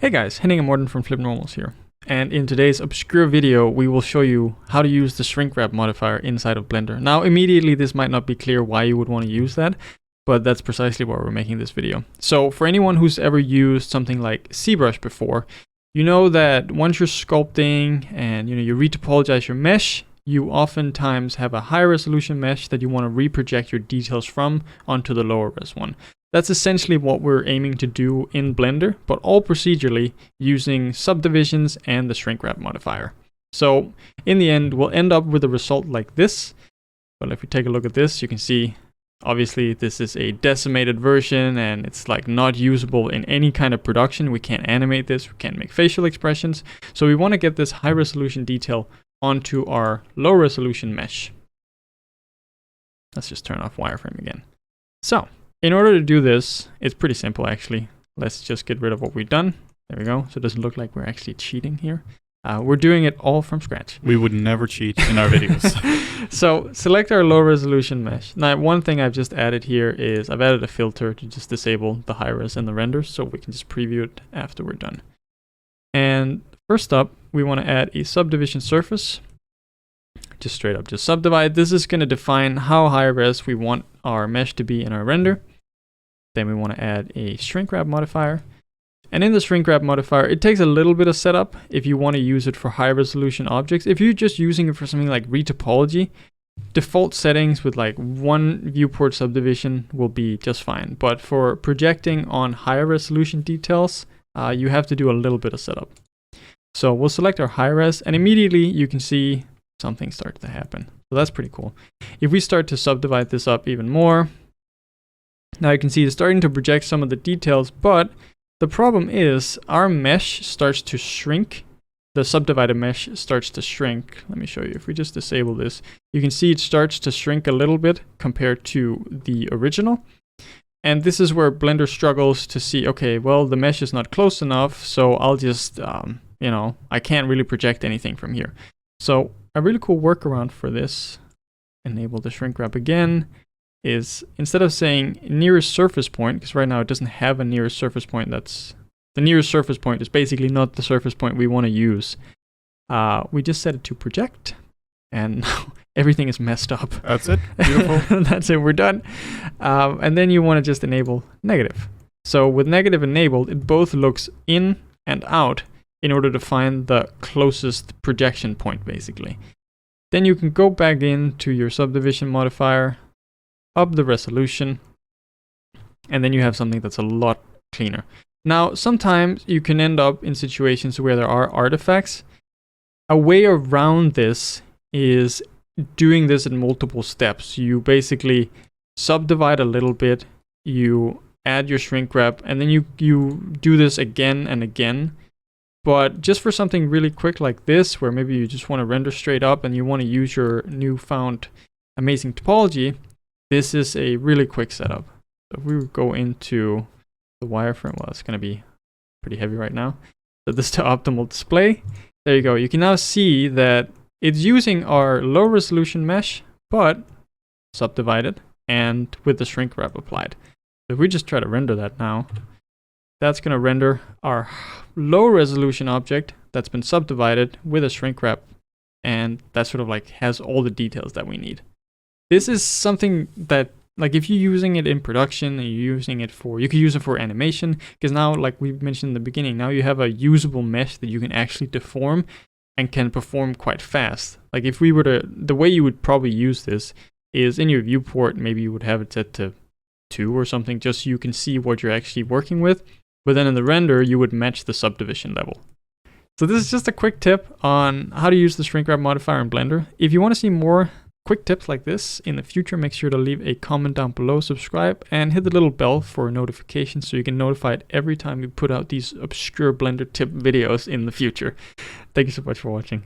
Hey guys, Henning and Morten from FlippedNormals here. And in today's obscure video, we will show you how to use the Shrinkwrap modifier inside of Blender. Now, immediately this might not be clear why you would want to use that, but that's precisely why we're making this video. So for anyone who's ever used something like ZBrush before, you know that once you're sculpting and you retopologize your mesh, you oftentimes have a high resolution mesh that you want to reproject your details from onto the lower res one. That's essentially what we're aiming to do in Blender, but all procedurally using subdivisions and the Shrinkwrap modifier. So in the end, we'll end up with a result like this. But if we take a look at this, you can see, obviously this is a decimated version and it's like not usable in any kind of production. We can't animate this, we can't make facial expressions. So we want to get this high resolution detail onto our low resolution mesh. Let's just turn off wireframe again. So in order to do this, it's pretty simple actually. Let's just get rid of what we've done. There we go. So it doesn't look like we're actually cheating here. We're doing it all from scratch. We would never cheat in our videos. So select our low resolution mesh. Now, one thing I've just added here is I've added a filter to just disable the high res and the render so we can just preview it after we're done. And first up, we want to add a subdivision surface. Just straight up, just subdivide. This is going to define how high res we want our mesh to be in our render. Then we want to add a Shrinkwrap modifier. And in the Shrinkwrap modifier, it takes a little bit of setup if you want to use it for high resolution objects. If you're just using it for something like retopology, default settings with like one viewport subdivision will be just fine. But for projecting on higher resolution details, you have to do a little bit of setup. So we'll select our high res and immediately you can see something starts to happen. So that's pretty cool. If we start to subdivide this up even more, now you can see it's starting to project some of the details, but the problem is our mesh starts to shrink. The subdivided mesh starts to shrink. Let me show you. If we just disable this, you can see it starts to shrink a little bit compared to the original. And this is where Blender struggles to see, okay, well, the mesh is not close enough, so I'll just, I can't really project anything from here. So a really cool workaround for this, enable the shrink wrap again, is instead of saying nearest surface point, because right now it doesn't have a nearest surface point, the nearest surface point is basically not the surface point we want to use. We just set it to project, and now everything is messed up. That's it. Beautiful. That's it. We're done. And then you want to just enable negative. So with negative enabled, it both looks in and out in order to find the closest projection point, basically. Then you can go back into your subdivision modifier, up the resolution, and then you have something that's a lot cleaner. Now, sometimes you can end up in situations where there are artifacts. A way around this is doing this in multiple steps. You basically subdivide a little bit, you add your shrink wrap, and then you do this again and again. But just for something really quick like this, where maybe you just want to render straight up and you want to use your newfound amazing topology, this is a really quick setup. So if we go into the wireframe, well, it's going to be pretty heavy right now. So this to optimal display. There you go. You can now see that it's using our low resolution mesh, but subdivided and with the shrink wrap applied. So if we just try to render that now, that's going to render our low resolution object that's been subdivided with a shrink wrap, and that sort of like has all the details that we need. This is something that, like, if you're using it in production and you're using it for, you could use it for animation, because now, like we mentioned in the beginning, now you have a usable mesh that you can actually deform and can perform quite fast. Like if we were to, the way you would probably use this is in your viewport, maybe you would have it set to 2 or something, just so you can see what you're actually working with. But then in the render, you would match the subdivision level. So this is just a quick tip on how to use the Shrinkwrap modifier in Blender. If you want to see more quick tips like this in the future, make sure to leave a comment down below, subscribe, and hit the little bell for notifications so you get notified every time we put out these obscure Blender tip videos in the future. Thank you so much for watching.